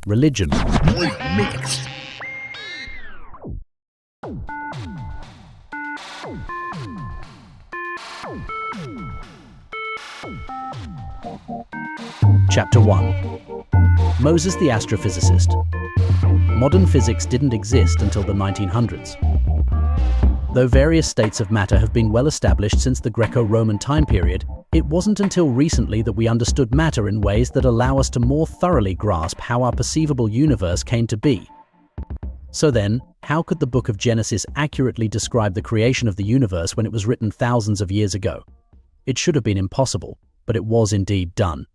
religion. Remixed. Chapter 1. Moses the Astrophysicist. Modern physics didn't exist until the 1900s. Though various states of matter have been well established since the Greco-Roman time period, it wasn't until recently that we understood matter in ways that allow us to more thoroughly grasp how our perceivable universe came to be. So then, how could the book of Genesis accurately describe the creation of the universe when it was written thousands of years ago? It should have been impossible, but it was indeed done.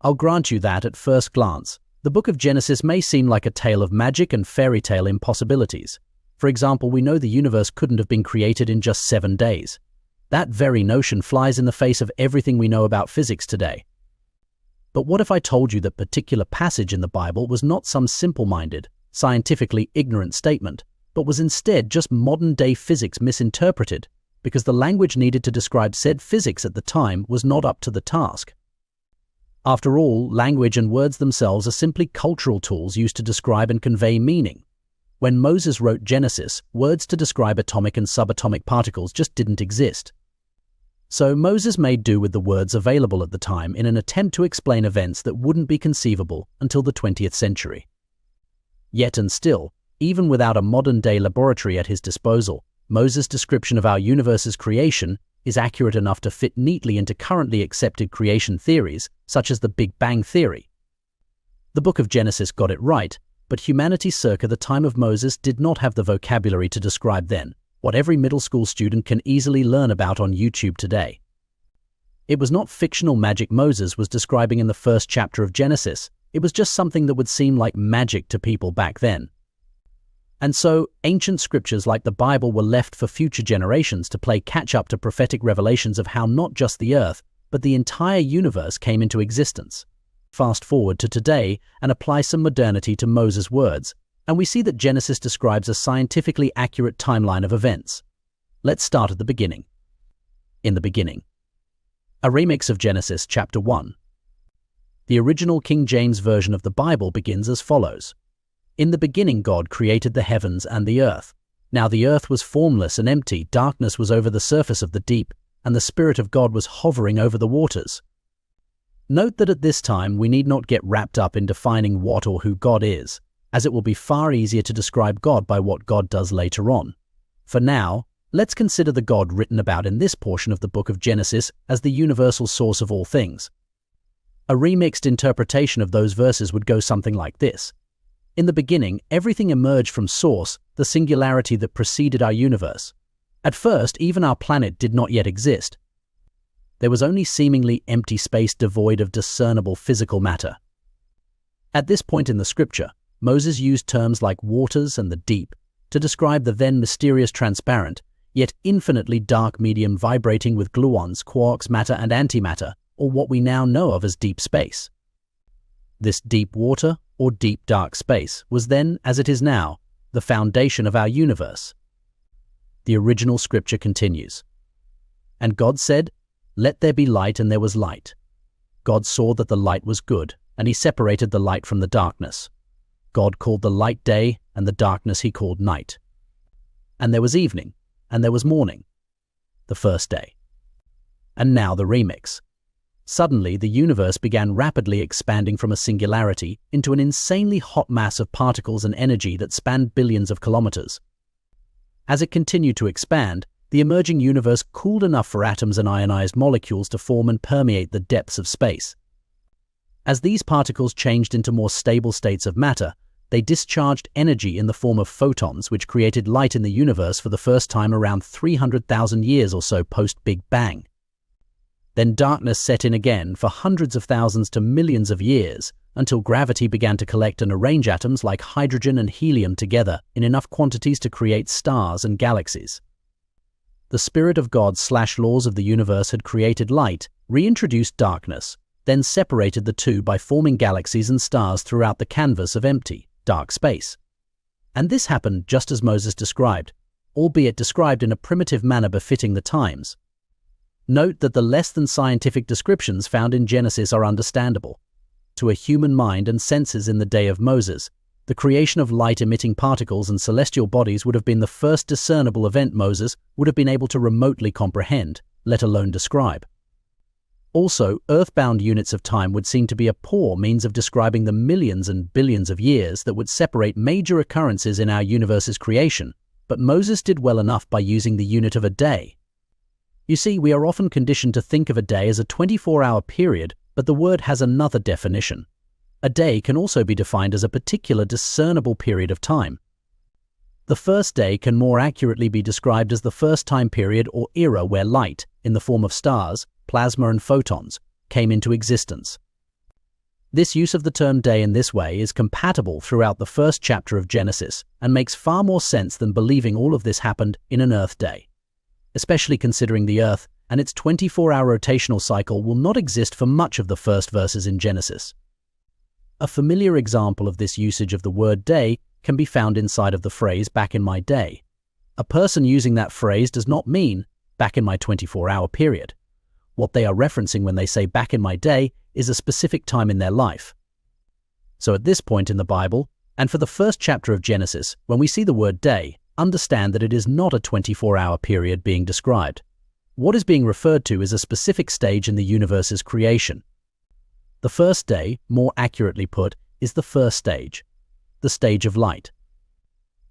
I'll grant you that, at first glance, the book of Genesis may seem like a tale of magic and fairy tale impossibilities. For example, we know the universe couldn't have been created in just 7 days. That very notion flies in the face of everything we know about physics today. But what if I told you that particular passage in the Bible was not some simple-minded, scientifically ignorant statement, but was instead just modern-day physics misinterpreted, because the language needed to describe said physics at the time was not up to the task? After all, language and words themselves are simply cultural tools used to describe and convey meaning. When Moses wrote Genesis, words to describe atomic and subatomic particles just didn't exist. So Moses made do with the words available at the time in an attempt to explain events that wouldn't be conceivable until the 20th century. Yet and still, even without a modern-day laboratory at his disposal, Moses' description of our universe's creation is accurate enough to fit neatly into currently accepted creation theories, such as the Big Bang Theory. The book of Genesis got it right, but humanity circa the time of Moses did not have the vocabulary to describe then what every middle school student can easily learn about on YouTube today. It was not fictional magic Moses was describing in the first chapter of Genesis. It was just something that would seem like magic to people back then. And so, ancient scriptures like the Bible were left for future generations to play catch-up to prophetic revelations of how not just the earth, but the entire universe came into existence. Fast forward to today and apply some modernity to Moses' words, and we see that Genesis describes a scientifically accurate timeline of events. Let's start at the beginning. In the beginning. A remix of Genesis chapter 1. The original King James Version of the Bible begins as follows. In the beginning God created the heavens and the earth. Now the earth was formless and empty, darkness was over the surface of the deep, and the Spirit of God was hovering over the waters. Note that at this time we need not get wrapped up in defining what or who God is, as it will be far easier to describe God by what God does later on. For now, let's consider the God written about in this portion of the book of Genesis as the universal source of all things. A remixed interpretation of those verses would go something like this. In the beginning, everything emerged from Source, the singularity that preceded our universe. At first, even our planet did not yet exist. There was only seemingly empty space devoid of discernible physical matter. At this point in the scripture, Moses used terms like waters and the deep to describe the then mysterious transparent, yet infinitely dark medium vibrating with gluons, quarks, matter and antimatter, or what we now know of as deep space. This deep water, or deep dark space, was then, as it is now, the foundation of our universe. The original scripture continues. And God said, "Let there be light," and there was light. God saw that the light was good, and he separated the light from the darkness. God called the light day, and the darkness he called night. And there was evening, and there was morning, the first day. And now the remix. Suddenly, the universe began rapidly expanding from a singularity into an insanely hot mass of particles and energy that spanned billions of kilometers. As it continued to expand, the emerging universe cooled enough for atoms and ionized molecules to form and permeate the depths of space. As these particles changed into more stable states of matter, they discharged energy in the form of photons, which created light in the universe for the first time around 300,000 years or so post-Big Bang. Then darkness set in again for hundreds of thousands to millions of years, until gravity began to collect and arrange atoms like hydrogen and helium together in enough quantities to create stars and galaxies. The Spirit of God/laws of the universe had created light, reintroduced darkness, then separated the two by forming galaxies and stars throughout the canvas of empty, dark space. And this happened just as Moses described, albeit described in a primitive manner befitting the times. Note that the less than scientific descriptions found in Genesis are understandable. to a human mind and senses in the day of Moses, the creation of light-emitting particles and celestial bodies would have been the first discernible event Moses would have been able to remotely comprehend, let alone describe. Also, earthbound units of time would seem to be a poor means of describing the millions and billions of years that would separate major occurrences in our universe's creation, but Moses did well enough by using the unit of a day. You see, we are often conditioned to think of a day as a 24-hour period, but the word has another definition. A day can also be defined as a particular discernible period of time. The first day can more accurately be described as the first time period or era where light, in the form of stars, plasma and photons, came into existence. This use of the term day in this way is compatible throughout the first chapter of Genesis and makes far more sense than believing all of this happened in an Earth day, especially considering the Earth and its 24-hour rotational cycle will not exist for much of the first verses in Genesis. A familiar example of this usage of the word day can be found inside of the phrase "back in my day." A person using that phrase does not mean "back in my 24-hour period." What they are referencing when they say "back in my day" is a specific time in their life. So at this point in the Bible, and for the first chapter of Genesis, when we see the word day, understand that it is not a 24-hour period being described. What is being referred to is a specific stage in the universe's creation. The first day, more accurately put, is the first stage, the stage of light.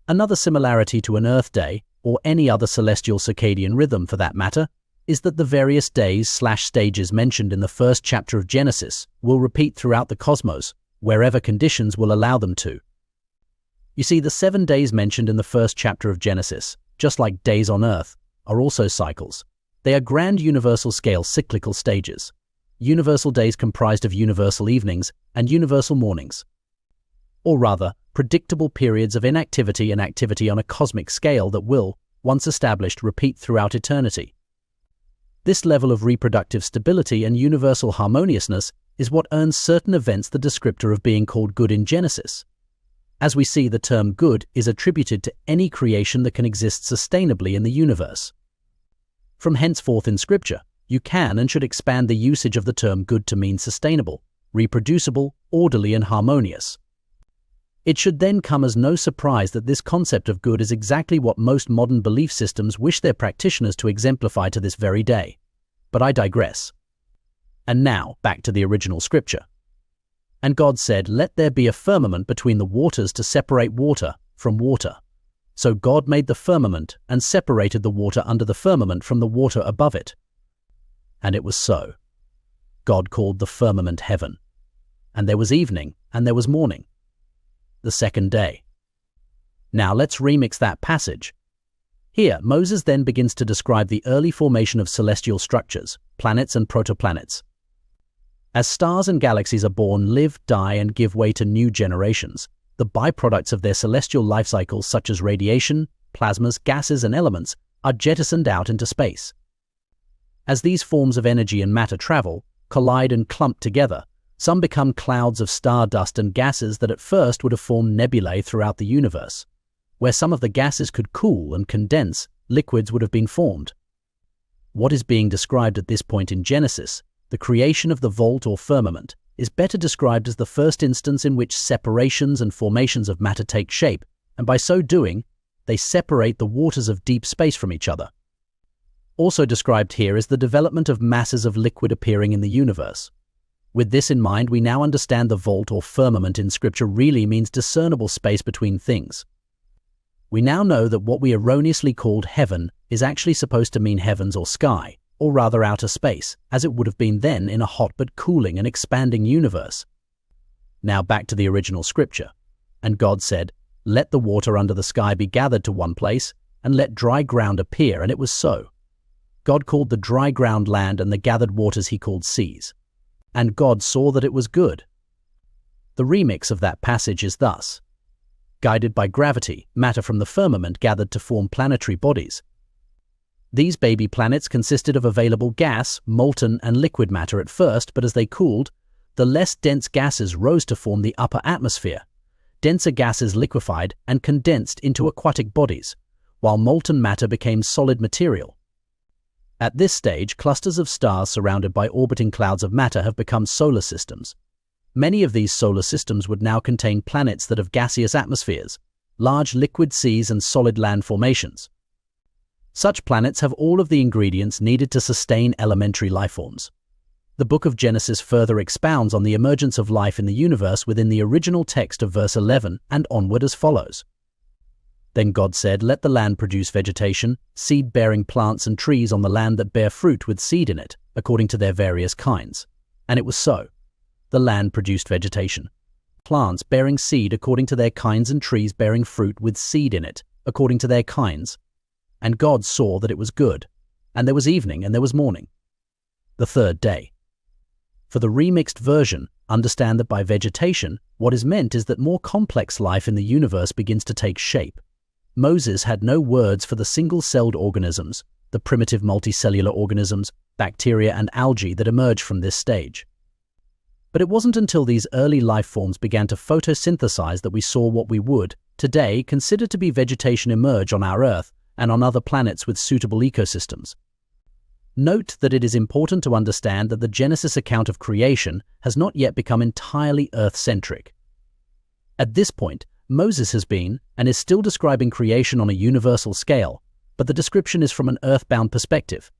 Another similarity to an Earth day, or any other celestial circadian rhythm for that matter, is that the various days/stages mentioned in the first chapter of Genesis will repeat throughout the cosmos, wherever conditions will allow them to. You see, the 7 days mentioned in the first chapter of Genesis, just like days on Earth, are also cycles. They are grand universal scale cyclical stages. Universal days comprised of universal evenings and universal mornings. Or rather, predictable periods of inactivity and activity on a cosmic scale that will, once established, repeat throughout eternity. This level of reproductive stability and universal harmoniousness is what earns certain events the descriptor of being called good in Genesis. As we see, the term good is attributed to any creation that can exist sustainably in the universe. From henceforth in Scripture, you can and should expand the usage of the term good to mean sustainable, reproducible, orderly and harmonious. It should then come as no surprise that this concept of good is exactly what most modern belief systems wish their practitioners to exemplify to this very day. But I digress. And now, back to the original scripture. And God said, "Let there be a firmament between the waters to separate water from water." So God made the firmament and separated the water under the firmament from the water above it. And it was so. God called the firmament heaven. And there was evening, and there was morning, the second day. Now let's remix that passage. Here, Moses then begins to describe the early formation of celestial structures, planets and protoplanets. As stars and galaxies are born, live, die, and give way to new generations, the byproducts of their celestial life cycles such as radiation, plasmas, gases, and elements are jettisoned out into space. As these forms of energy and matter travel, collide and clump together, some become clouds of stardust and gases that at first would have formed nebulae throughout the universe. Where some of the gases could cool and condense, liquids would have been formed. What is being described at this point in Genesis, the creation of the vault or firmament, is better described as the first instance in which separations and formations of matter take shape, and by so doing, they separate the waters of deep space from each other. Also described here is the development of masses of liquid appearing in the universe. With this in mind, we now understand the vault or firmament in Scripture really means discernible space between things. We now know that what we erroneously called heaven is actually supposed to mean heavens or sky, or rather outer space, as it would have been then in a hot but cooling and expanding universe. Now back to the original Scripture. And God said, "Let the water under the sky be gathered to one place, and let dry ground appear," and it was so. God called the dry ground land, and the gathered waters he called seas. And God saw that it was good. The remix of that passage is thus: guided by gravity, matter from the firmament gathered to form planetary bodies. These baby planets consisted of available gas, molten and liquid matter at first, but as they cooled, the less dense gases rose to form the upper atmosphere. Denser gases liquefied and condensed into aquatic bodies, while molten matter became solid material. At this stage, clusters of stars surrounded by orbiting clouds of matter have become solar systems. Many of these solar systems would now contain planets that have gaseous atmospheres, large liquid seas and solid land formations. Such planets have all of the ingredients needed to sustain elementary lifeforms. The book of Genesis further expounds on the emergence of life in the universe within the original text of verse 11 and onward as follows. Then God said, "Let the land produce vegetation, seed-bearing plants and trees on the land that bear fruit with seed in it, according to their various kinds." And it was so. The land produced vegetation, plants bearing seed according to their kinds and trees bearing fruit with seed in it, according to their kinds. And God saw that it was good. And there was evening and there was morning, the third day. For the remixed version, understand that by vegetation, what is meant is that more complex life in the universe begins to take shape. Moses had no words for the single-celled organisms, the primitive multicellular organisms, bacteria and algae that emerge from this stage. But it wasn't until these early life forms began to photosynthesize that we saw what we would, today, consider to be vegetation emerge on our Earth and on other planets with suitable ecosystems. Note that it is important to understand that the Genesis account of creation has not yet become entirely Earth-centric. At this point, Moses has been, and is still describing creation on a universal scale, but the description is from an earthbound perspective.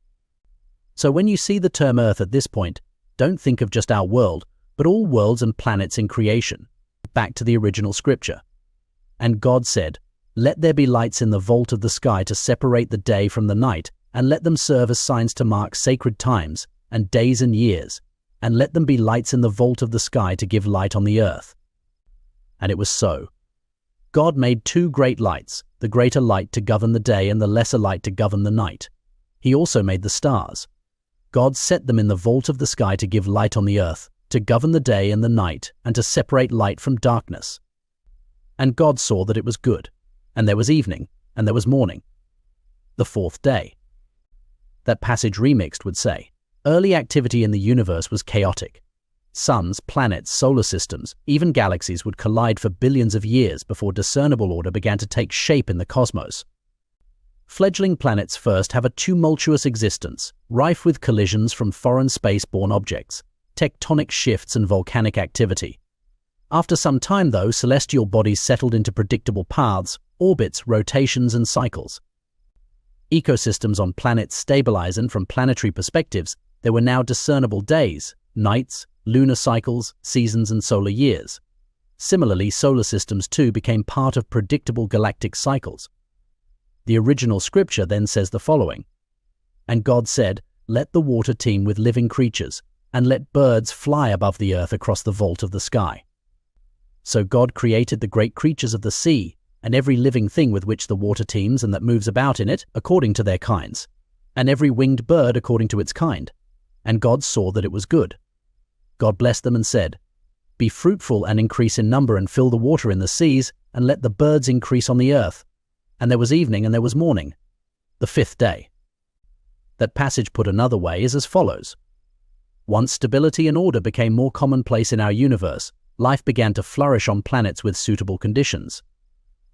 So when you see the term Earth at this point, don't think of just our world, but all worlds and planets in creation. Back to the original scripture. And God said, "Let there be lights in the vault of the sky to separate the day from the night, and let them serve as signs to mark sacred times, and days and years, and let them be lights in the vault of the sky to give light on the earth." And it was so. God made two great lights, the greater light to govern the day and the lesser light to govern the night. He also made the stars. God set them in the vault of the sky to give light on the earth, to govern the day and the night, and to separate light from darkness. And God saw that it was good. And there was evening, and there was morning, the fourth day. That passage remixed would say, early activity in the universe was chaotic. Suns, planets, solar systems, even galaxies would collide for billions of years before discernible order began to take shape in the cosmos. Fledgling planets first have a tumultuous existence, rife with collisions from foreign space-borne objects, tectonic shifts and volcanic activity. After some time, though, celestial bodies settled into predictable paths, orbits, rotations, and cycles. Ecosystems on planets stabilize, and from planetary perspectives, there were now discernible days, nights, lunar cycles, seasons, and solar years. Similarly, solar systems too became part of predictable galactic cycles. The original scripture then says the following, "And God said, let the water teem with living creatures, and let birds fly above the earth across the vault of the sky." So God created the great creatures of the sea, and every living thing with which the water teems and that moves about in it, according to their kinds, and every winged bird according to its kind. And God saw that it was good. God blessed them and said, "Be fruitful and increase in number, and fill the water in the seas, and let the birds increase on the earth." And there was evening and there was morning, the fifth day. That passage put another way is as follows. Once stability and order became more commonplace in our universe, life began to flourish on planets with suitable conditions.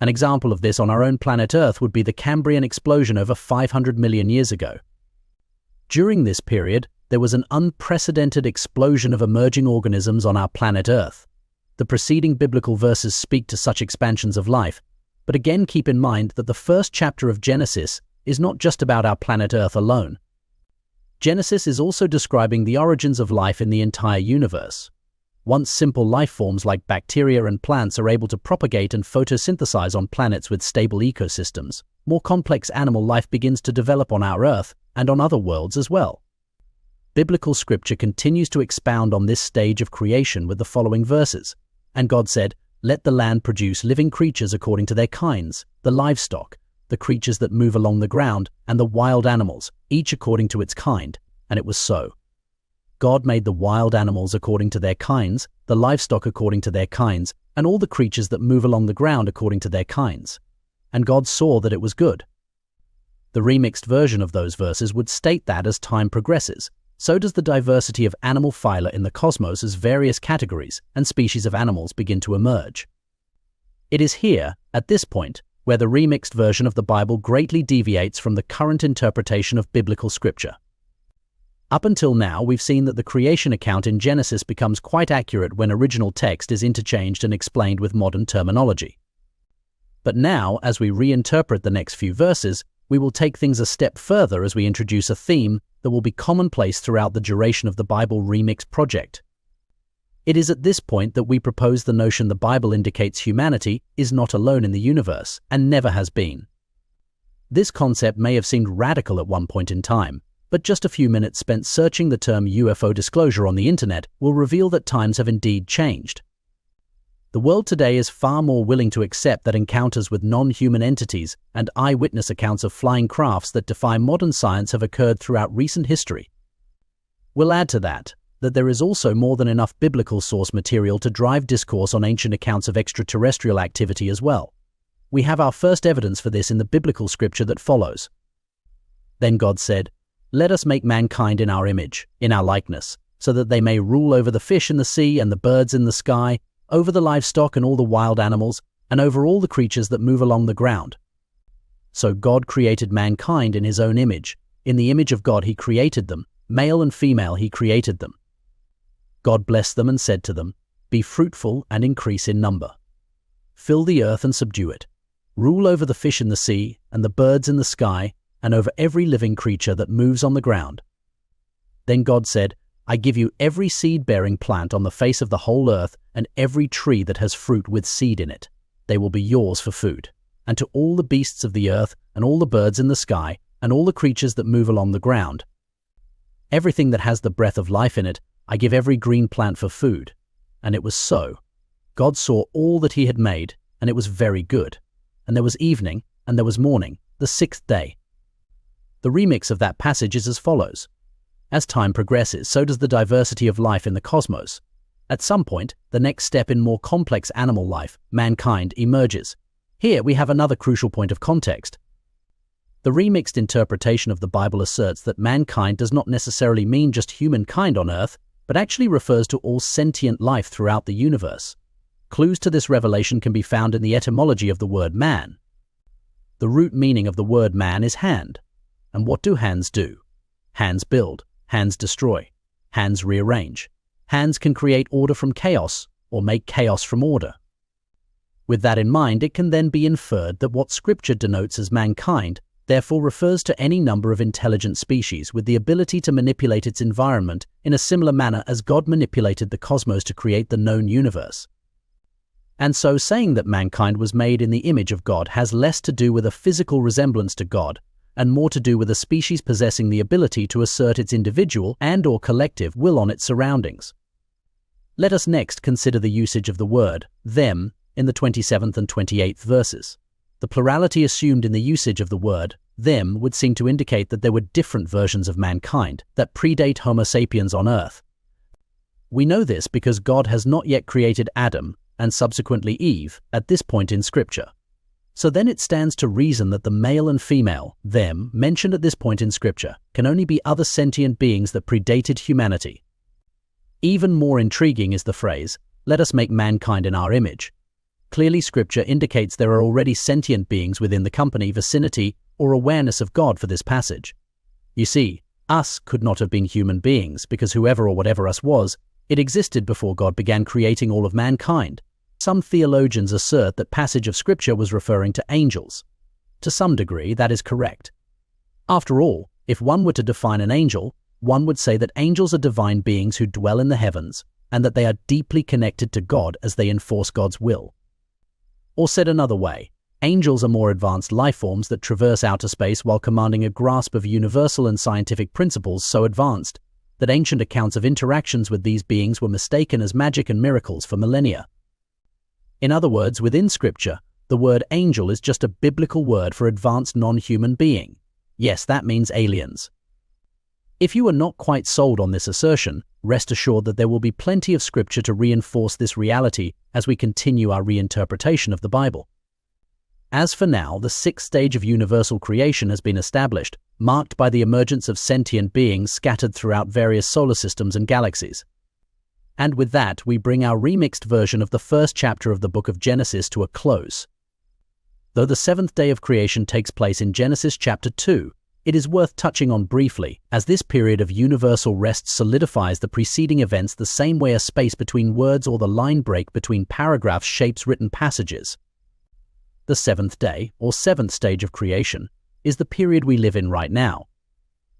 An example of this on our own planet Earth would be the Cambrian explosion over 500 million years ago. During this period, there was an unprecedented explosion of emerging organisms on our planet Earth. The preceding biblical verses speak to such expansions of life, but again keep in mind that the first chapter of Genesis is not just about our planet Earth alone. Genesis is also describing the origins of life in the entire universe. Once simple life forms like bacteria and plants are able to propagate and photosynthesize on planets with stable ecosystems, more complex animal life begins to develop on our Earth and on other worlds as well. Biblical scripture continues to expound on this stage of creation with the following verses. "And God said, let the land produce living creatures according to their kinds, the livestock, the creatures that move along the ground, and the wild animals, each according to its kind. And it was so. God made the wild animals according to their kinds, the livestock according to their kinds, and all the creatures that move along the ground according to their kinds. And God saw that it was good." The remixed version of those verses would state that as time progresses, so does the diversity of animal phyla in the cosmos as various categories and species of animals begin to emerge. It is here, at this point, where the remixed version of the Bible greatly deviates from the current interpretation of biblical scripture. Up until now, we've seen that the creation account in Genesis becomes quite accurate when original text is interchanged and explained with modern terminology. But now, as we reinterpret the next few verses, we will take things a step further as we introduce a theme that will be commonplace throughout the duration of the Bible Remixed project. It is at this point that we propose the notion the Bible indicates humanity is not alone in the universe and never has been. This concept may have seemed radical at one point in time, but just a few minutes spent searching the term UFO disclosure on the internet will reveal that times have indeed changed. The world today is far more willing to accept that encounters with non-human entities and eyewitness accounts of flying crafts that defy modern science have occurred throughout recent history. We'll add to that there is also more than enough biblical source material to drive discourse on ancient accounts of extraterrestrial activity as well. We have our first evidence for this in the biblical scripture that follows. Then God said, "Let us make mankind in our image, in our likeness, so that they may rule over the fish in the sea and the birds in the sky, over the livestock and all the wild animals, and over all the creatures that move along the ground." So God created mankind in his own image. In the image of God he created them, male and female he created them. God blessed them and said to them, "Be fruitful and increase in number. Fill the earth and subdue it. Rule over the fish in the sea and the birds in the sky and over every living creature that moves on the ground." Then God said, "I give you every seed-bearing plant on the face of the whole earth and every tree that has fruit with seed in it. They will be yours for food. And to all the beasts of the earth and all the birds in the sky and all the creatures that move along the ground, everything that has the breath of life in it, I give every green plant for food." And it was so. God saw all that he had made, and it was very good. And there was evening, and there was morning, the sixth day. The remix of that passage is as follows. As time progresses, so does the diversity of life in the cosmos. At some point, the next step in more complex animal life, mankind, emerges. Here we have another crucial point of context. The remixed interpretation of the Bible asserts that mankind does not necessarily mean just humankind on Earth, but actually refers to all sentient life throughout the universe. Clues to this revelation can be found in the etymology of the word man. The root meaning of the word man is hand. And what do hands do? Hands build, hands destroy, hands rearrange. Hands can create order from chaos or make chaos from order. With that in mind, it can then be inferred that what Scripture denotes as mankind therefore refers to any number of intelligent species with the ability to manipulate its environment in a similar manner as God manipulated the cosmos to create the known universe. And so saying that mankind was made in the image of God has less to do with a physical resemblance to God and more to do with a species possessing the ability to assert its individual and/or collective will on its surroundings. Let us next consider the usage of the word them in the 27th and 28th verses. The plurality assumed in the usage of the word them would seem to indicate that there were different versions of mankind that predate Homo sapiens on Earth. We know this because God has not yet created Adam and subsequently Eve at this point in Scripture. So then it stands to reason that the male and female, them, mentioned at this point in Scripture can only be other sentient beings that predated humanity. Even more intriguing is the phrase, "Let us make mankind in our image." Clearly, Scripture indicates there are already sentient beings within the company, vicinity, or awareness of God for this passage. You see, us could not have been human beings because whoever or whatever us was, it existed before God began creating all of mankind. Some theologians assert that passage of Scripture was referring to angels. To some degree, that is correct. After all, if one were to define an angel, one would say that angels are divine beings who dwell in the heavens and that they are deeply connected to God as they enforce God's will. Or said another way, angels are more advanced life forms that traverse outer space while commanding a grasp of universal and scientific principles so advanced that ancient accounts of interactions with these beings were mistaken as magic and miracles for millennia. In other words, within Scripture, the word angel is just a biblical word for advanced non-human being. Yes, that means aliens. If you are not quite sold on this assertion, rest assured that there will be plenty of Scripture to reinforce this reality as we continue our reinterpretation of the Bible. As for now, the sixth stage of universal creation has been established, marked by the emergence of sentient beings scattered throughout various solar systems and galaxies. And with that, we bring our remixed version of the first chapter of the book of Genesis to a close. Though the seventh day of creation takes place in Genesis chapter 2, it is worth touching on briefly, as this period of universal rest solidifies the preceding events the same way a space between words or the line break between paragraphs shapes written passages. The seventh day, or seventh stage of creation, is the period we live in right now.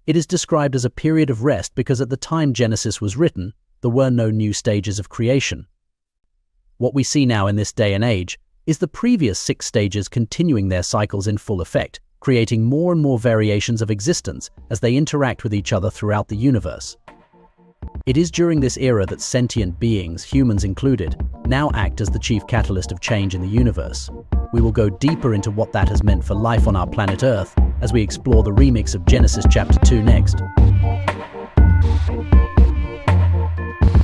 It is described as a period of rest because at the time Genesis was written, there were no new stages of creation. What we see now in this day and age is the previous 6 stages continuing their cycles in full effect, creating more and more variations of existence as they interact with each other throughout the universe. It is during this era that sentient beings, humans included, now act as the chief catalyst of change in the universe. We will go deeper into what that has meant for life on our planet Earth as we explore the remix of Genesis chapter 2 next.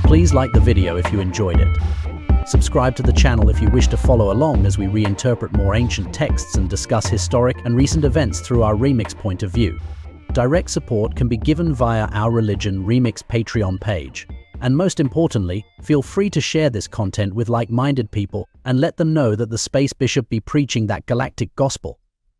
Please like the video if you enjoyed it. Subscribe to the channel if you wish to follow along as we reinterpret more ancient texts and discuss historic and recent events through our remix point of view. Direct support can be given via our Religion Remix Patreon page. And most importantly, feel free to share this content with like-minded people and let them know that the Space Bishop be preaching that galactic gospel.